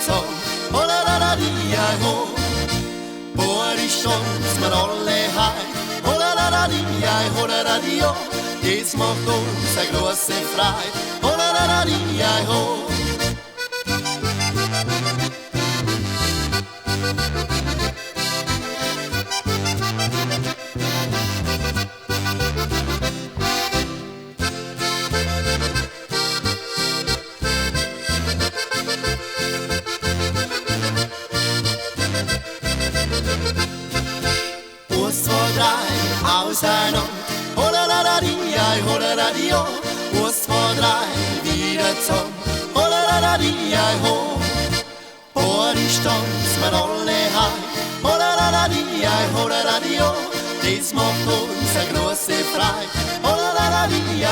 zusammen. Oh la la la di ho. Boah, die Stunde mit alle heim. Oh la la la di ho la la di ho. Jetzt macht uns eine große Freude. Oh la la la di ho. Auseinander, oh la la la di, oh la la di, oh. 1, 2, 3, wieder zusammen, oh la la la di, oh. Oh, die Stunde mit alle heim, oh la la la di, oh la la di, oh. Das macht uns eine große Freude, oh la la la di,